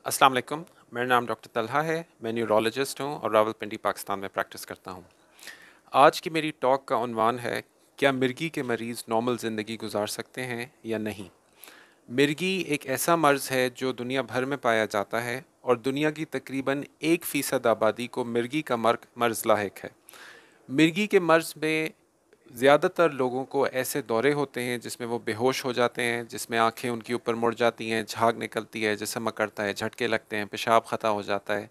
अस्सलाम वालेकुम। मेरा नाम डॉक्टर तलहा है। मैं न्यूरोलॉजिस्ट हूँ और रावलपिंडी पाकिस्तान में प्रैक्टिस करता हूँ। आज की मेरी टॉक का उन्वान है, क्या मिर्गी के मरीज़ नॉर्मल ज़िंदगी गुजार सकते हैं या नहीं। मिर्गी एक ऐसा मर्ज़ है जो दुनिया भर में पाया जाता है और दुनिया की तकरीबन 1% आबादी को मिर्गी का मर्ज़ लाहिक है। मिर्गी के मर्ज़ में ज़्यादातर लोगों को ऐसे दौरे होते हैं जिसमें वो बेहोश हो जाते हैं, जिसमें आंखें उनकी ऊपर मुड़ जाती हैं, झाग निकलती है, जिस्म अकड़ता है, झटके लगते हैं, पेशाब ख़ता हो जाता है।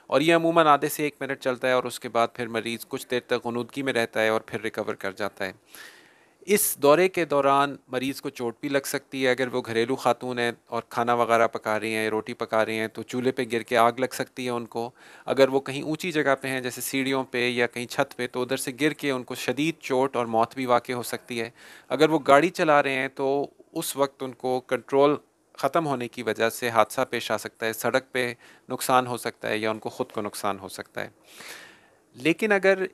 और ये अमूमन आधे से 1 मिनट चलता है और उसके बाद फिर मरीज़ कुछ देर तक ग़ुनूदगी में रहता है और फिर रिकवर कर जाता है। इस दौरे के दौरान मरीज़ को चोट भी लग सकती है। अगर वो घरेलू खातून हैं और खाना वगैरह पका रही हैं, रोटी पका रही हैं, तो चूल्हे पे गिर के आग लग सकती है उनको। अगर वो कहीं ऊंची जगह पे हैं, जैसे सीढ़ियों पे या कहीं छत पे, तो उधर से गिर के उनको शदीद चोट और मौत भी वाक़ई हो सकती है। अगर वो गाड़ी चला रहे हैं तो उस वक्त उनको कंट्रोल ख़त्म होने की वजह से हादसा पेश आ सकता है, सड़क पे नुकसान हो सकता है या उनको ख़ुद को नुकसान हो सकता है। लेकिन अगर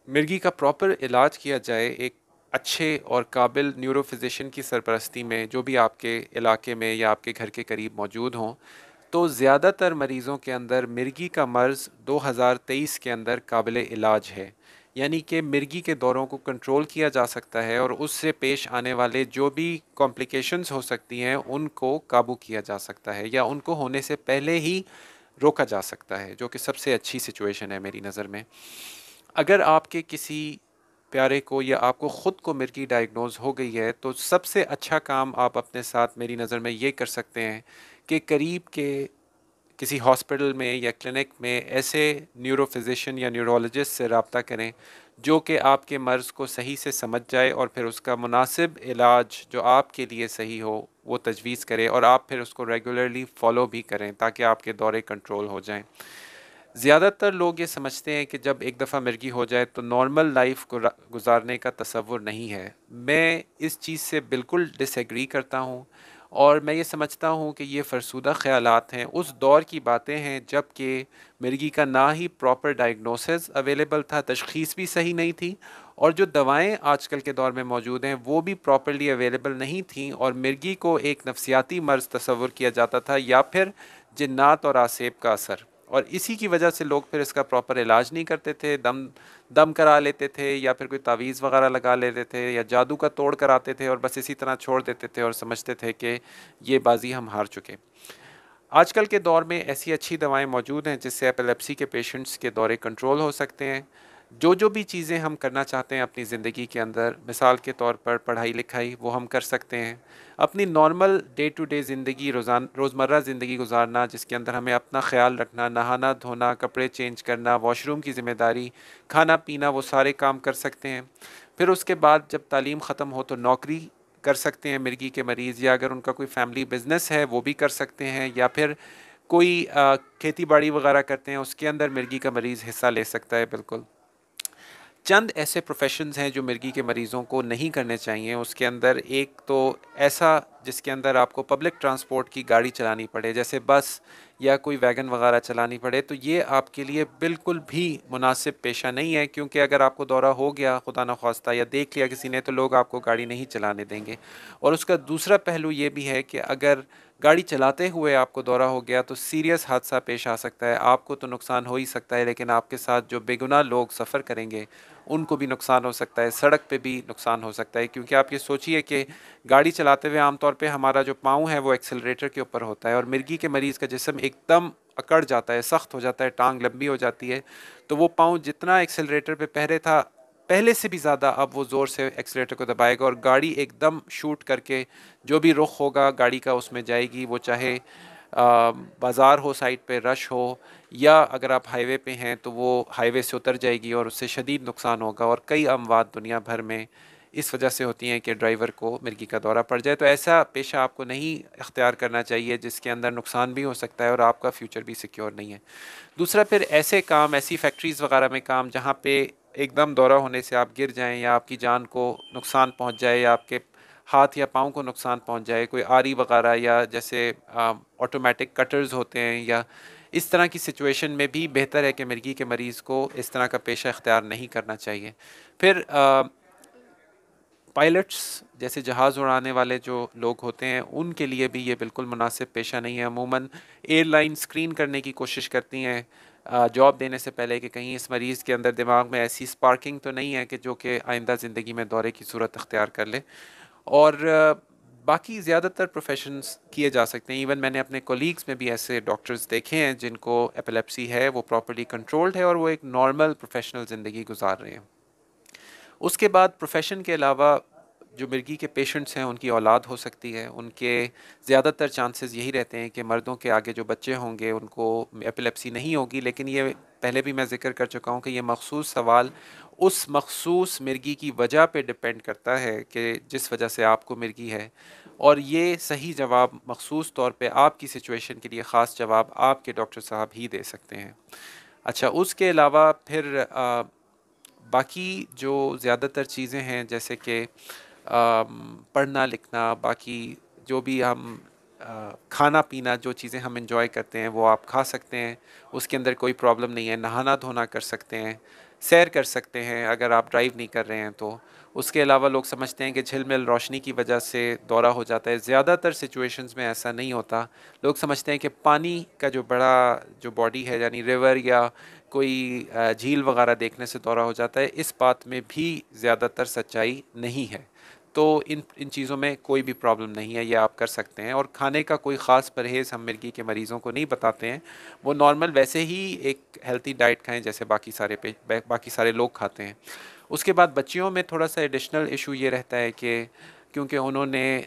मिर्गी का प्रॉपर इलाज किया जाए एक अच्छे और काबिल न्यूरो फिजिशियन की सरपरस्ती में, जो भी आपके इलाके में या आपके घर के करीब मौजूद हों, तो ज़्यादातर मरीज़ों के अंदर मिर्गी का मर्ज़ 2023 के अंदर काबिल इलाज है। यानी कि मिर्गी के दौरों को कंट्रोल किया जा सकता है और उससे पेश आने वाले जो भी कॉम्प्लिकेशंस हो सकती हैं उनको काबू किया जा सकता है या उनको होने से पहले ही रोका जा सकता है, जो कि सबसे अच्छी सिचुएशन है मेरी नज़र में। अगर आपके किसी प्यारे को या आपको ख़ुद को मिर्गी डायग्नोज हो गई है, तो सबसे अच्छा काम आप अपने साथ मेरी नज़र में ये कर सकते हैं कि करीब के किसी हॉस्पिटल में या क्लिनिक में ऐसे न्यूरो फिजिशियन या न्यूरोलॉजिस्ट से रब्ता करें जो कि आपके मर्ज़ को सही से समझ जाए और फिर उसका मुनासिब इलाज जो आपके लिए सही हो वो तजवीज़ करे और आप फिर उसको रेगुलरली फ़ॉलो भी करें ताकि आपके दौरे कंट्रोल हो जाएं। ज़्यादातर लोग ये समझते हैं कि जब एक दफ़ा मिर्गी हो जाए तो नॉर्मल लाइफ को गुजारने का तसव्वुर नहीं है। मैं इस चीज़ से बिल्कुल डिसएग्री करता हूँ और मैं ये समझता हूँ कि ये फ़रसूदा ख़यालात हैं, उस दौर की बातें हैं जब कि मिर्गी का ना ही प्रॉपर डायग्नोसिस अवेलेबल था, तशख़ीस भी सही नहीं थी और जो दवाएं आजकल के दौर में मौजूद हैं वो भी प्रॉपरली अवेलेबल नहीं थीं और मिर्गी को एक नफसियाती मर्ज़ तस्वुर किया जाता था या फिर जिन्नात और आसेब का असर। और इसी की वजह से लोग फिर इसका प्रॉपर इलाज नहीं करते थे, दम दम करा लेते थे या फिर कोई तावीज़ वगैरह लगा लेते थे या जादू का तोड़ कराते थे और बस इसी तरह छोड़ देते थे और समझते थे कि ये बाजी हम हार चुके। आजकल के दौर में ऐसी अच्छी दवाएं मौजूद हैं जिससे एपिलेप्सी के पेशेंट्स के दौरे कंट्रोल हो सकते हैं। जो भी चीज़ें हम करना चाहते हैं अपनी ज़िंदगी के अंदर, मिसाल के तौर पर पढ़ाई लिखाई, वो हम कर सकते हैं। अपनी नॉर्मल डे टू डे ज़िंदगी, रोज़मर्रा ज़िंदगी गुजारना जिसके अंदर हमें अपना ख्याल रखना, नहाना धोना, कपड़े चेंज करना, वॉशरूम की ज़िम्मेदारी, खाना पीना, वो सारे काम कर सकते हैं। फिर उसके बाद जब तालीम ख़त्म हो तो नौकरी कर सकते हैं मिर्गी के मरीज़, या अगर उनका कोई फैमिली बिज़नेस है वो भी कर सकते हैं, या फिर कोई खेती बाड़ी वगैरह करते हैं उसके अंदर मिर्गी का मरीज़ हिस्सा ले सकता है। बिल्कुल चंद ऐसे प्रोफेशंस हैं जो मिर्गी के मरीज़ों को नहीं करने चाहिए। उसके अंदर एक तो ऐसा जिसके अंदर आपको पब्लिक ट्रांसपोर्ट की गाड़ी चलानी पड़े, जैसे बस या कोई वैगन वगैरह चलानी पड़े, तो ये आपके लिए बिल्कुल भी मुनासिब पेशा नहीं है, क्योंकि अगर आपको दौरा हो गया खुदा न ख्वास्ता या देख लिया किसी ने, तो लोग आपको गाड़ी नहीं चलाने देंगे। और उसका दूसरा पहलू ये भी है कि अगर गाड़ी चलाते हुए आपको दौरा हो गया तो सीरियस हादसा पेश आ सकता है। आपको तो नुकसान हो ही सकता है, लेकिन आपके साथ जो बेगुनाह लोग सफ़र करेंगे उनको भी नुकसान हो सकता है, सड़क पे भी नुकसान हो सकता है। क्योंकि आप ये सोचिए कि गाड़ी चलाते हुए आमतौर पे हमारा जो पाँव है वो एक्सेलरेटर के ऊपर होता है और मिर्गी के मरीज़ का जिस्म एकदम अकड़ जाता है, सख्त हो जाता है, टांग लंबी हो जाती है, तो वो पाँव जितना एक्सेलरेटर पे पहले था, पहले से भी ज़्यादा अब वो ज़ोर से एक्सेलेरेटर को दबाएगा और गाड़ी एकदम शूट करके जो भी रुख होगा गाड़ी का उसमें जाएगी। वो चाहे बाज़ार हो, साइड पे रश हो, या अगर आप हाईवे पे हैं तो वो हाईवे से उतर जाएगी और उससे शदीद नुकसान होगा। और कई अमवात दुनिया भर में इस वजह से होती हैं कि ड्राइवर को मिर्गी का दौरा पड़ जाए। तो ऐसा पेशा आपको नहीं इख्तियार करना चाहिए जिसके अंदर नुकसान भी हो सकता है और आपका फ्यूचर भी सिक्योर नहीं है। दूसरा, फिर ऐसे काम, ऐसी फैक्ट्रीज़ वगैरह में काम जहाँ पे एकदम दौरा होने से आप गिर जाएं या आपकी जान को नुकसान पहुँच जाए या आपके हाथ या पाँव को नुकसान पहुँच जाए, कोई आरी वगैरह या जैसे ऑटोमेटिक कटर्स होते हैं, या इस तरह की सिचुएशन में भी बेहतर है कि मिर्गी के मरीज़ को इस तरह का पेशा इख्तियार नहीं करना चाहिए। फिर پائلٹس جیسے جہاز اڑانے والے جو لوگ ہوتے ہیں ان کے لیے بھی یہ بالکل مناسب پیشہ نہیں ہے. عموماً ایئر لائن اسکرین کرنے کی کوشش کرتی ہیں جاب دینے سے پہلے کہ کہیں اس مریض کے اندر دماغ میں ایسی اسپارکنگ تو نہیں ہے کہ جو کہ آئندہ زندگی میں دورے کی صورت اختیار کر لے. اور باقی زیادہ تر پروفیشنز کیے جا سکتے ہیں. ایون میں نے اپنے کولیگز میں بھی ایسے ڈاکٹرز دیکھے ہیں جن کو ایپیلیپسی ہے, وہ پراپرلی کنٹرولڈ ہے اور وہ ایک نارمل پروفیشنل زندگی گزار رہے ہیں. اس کے بعد پروفیشن کے علاوہ جو مرگی کے پیشنٹس ہیں ان کی اولاد ہو سکتی ہے. ان کے زیادہ تر چانسز یہی رہتے ہیں کہ مردوں کے آگے جو بچے ہوں گے ان کو ایپیلیپسی نہیں ہوگی, لیکن یہ پہلے بھی میں ذکر کر چکا ہوں کہ یہ مخصوص سوال اس مخصوص مرگی کی وجہ پہ ڈپینڈ کرتا ہے کہ جس وجہ سے آپ کو مرگی ہے, اور یہ صحیح جواب مخصوص طور پہ آپ کی سچویشن کے لیے خاص جواب آپ کے ڈاکٹر صاحب ہی دے سکتے ہیں. اچھا, اس کے علاوہ پھر باقی جو زیادہ تر چیزیں ہیں جیسے کہ پڑھنا لکھنا, باقی جو بھی ہم کھانا پینا, جو چیزیں ہم انجوائے کرتے ہیں وہ آپ کھا سکتے ہیں, اس کے اندر کوئی پرابلم نہیں ہے. نہانا دھونا کر سکتے ہیں, سیر کر سکتے ہیں اگر آپ ڈرائیو نہیں کر رہے ہیں تو. اس کے علاوہ لوگ سمجھتے ہیں کہ جھلمل روشنی کی وجہ سے دورہ ہو جاتا ہے. زیادہ تر سچویشنز میں ایسا نہیں ہوتا. لوگ سمجھتے ہیں کہ پانی کا جو بڑا جو باڈی ہے یعنی ریور یا کوئی جھیل وغیرہ دیکھنے سے دورہ ہو جاتا ہے. اس بات میں بھی زیادہ تر سچائی نہیں ہے. تو ان چیزوں میں کوئی بھی پرابلم نہیں ہے, یہ آپ کر سکتے ہیں. اور کھانے کا کوئی خاص پرہیز ہم مرگی کے مریضوں کو نہیں بتاتے ہیں. وہ نارمل ویسے ہی ایک ہیلتھی ڈائٹ کھائیں جیسے باقی سارے لوگ کھاتے ہیں. اس کے بعد بچیوں میں تھوڑا سا ایڈیشنل ایشو یہ رہتا ہے کہ کیونکہ انہوں نے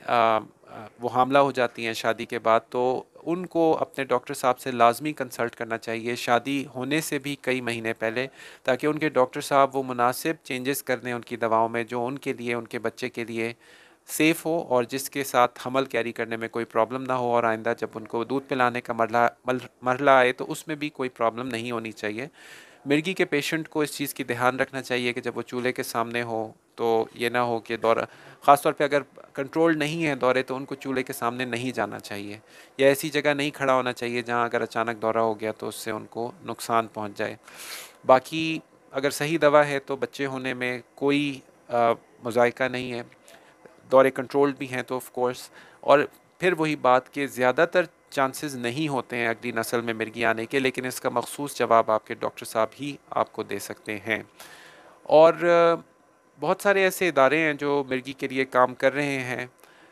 وہ حاملہ ہو جاتی ہیں شادی کے بعد, تو ان کو اپنے ڈاکٹر صاحب سے لازمی کنسلٹ کرنا چاہیے شادی ہونے سے بھی کئی مہینے پہلے, تاکہ ان کے ڈاکٹر صاحب وہ مناسب چینجز کر دیں ان کی دواؤں میں جو ان کے لیے, ان کے بچے کے لیے سیف ہو اور جس کے ساتھ حمل کیری کرنے میں کوئی پرابلم نہ ہو, اور آئندہ جب ان کو دودھ پلانے کا مرحلہ آئے تو اس میں بھی کوئی پرابلم نہیں ہونی چاہیے. مرگی کے پیشنٹ کو اس چیز کی دھیان رکھنا چاہیے کہ جب وہ چولہے کے سامنے ہو تو یہ نہ ہو کہ دورہ, خاص طور پہ اگر کنٹرول نہیں ہے دورے, تو ان کو چولہے کے سامنے نہیں جانا چاہیے, یا ایسی جگہ نہیں کھڑا ہونا چاہیے جہاں اگر اچانک دورہ ہو گیا تو اس سے ان کو نقصان پہنچ جائے. باقی اگر صحیح دوا ہے تو بچے ہونے میں کوئی مذائقہ نہیں ہے. دورے کنٹرولڈ بھی ہیں تو آف کورس, اور پھر وہی بات کہ زیادہ تر چانسز نہیں ہوتے ہیں اگلی نسل میں مرگی آنے کے, لیکن اس کا مخصوص جواب آپ کے ڈاکٹر صاحب ہی آپ کو دے سکتے ہیں. اور بہت سارے ایسے ادارے ہیں جو مرگی کے لیے کام کر رہے ہیں.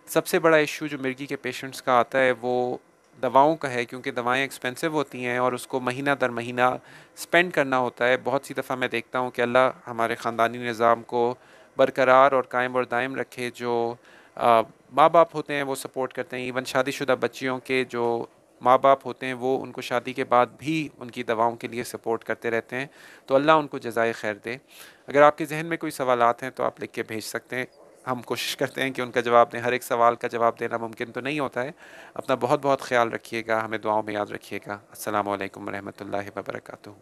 سب سے بڑا ایشو جو مرگی کے پیشنٹس کا آتا ہے وہ دواؤں کا ہے, کیونکہ دوائیں ایکسپینسو ہوتی ہیں اور اس کو مہینہ در مہینہ سپینڈ کرنا ہوتا ہے. بہت سی دفعہ میں دیکھتا ہوں کہ اللہ ہمارے خاندانی نظام کو برقرار اور قائم اور دائم رکھے, جو ماں باپ ہوتے ہیں وہ سپورٹ کرتے ہیں. ایون شادی شدہ بچیوں کے جو ماں باپ ہوتے ہیں وہ ان کو شادی کے بعد بھی ان کی دواؤں کے لیے سپورٹ کرتے رہتے ہیں. تو اللہ ان کو جزائے خیر دے. اگر آپ کے ذہن میں کوئی سوالات ہیں تو آپ لکھ کے بھیج سکتے ہیں. ہم کوشش کرتے ہیں کہ ان کا جواب دیں. ہر ایک سوال کا جواب دینا ممکن تو نہیں ہوتا ہے. اپنا بہت بہت خیال رکھیے گا, ہمیں دعاؤں میں یاد رکھیے گا. السلام علیکم ورحمۃ اللہ وبرکاتہ.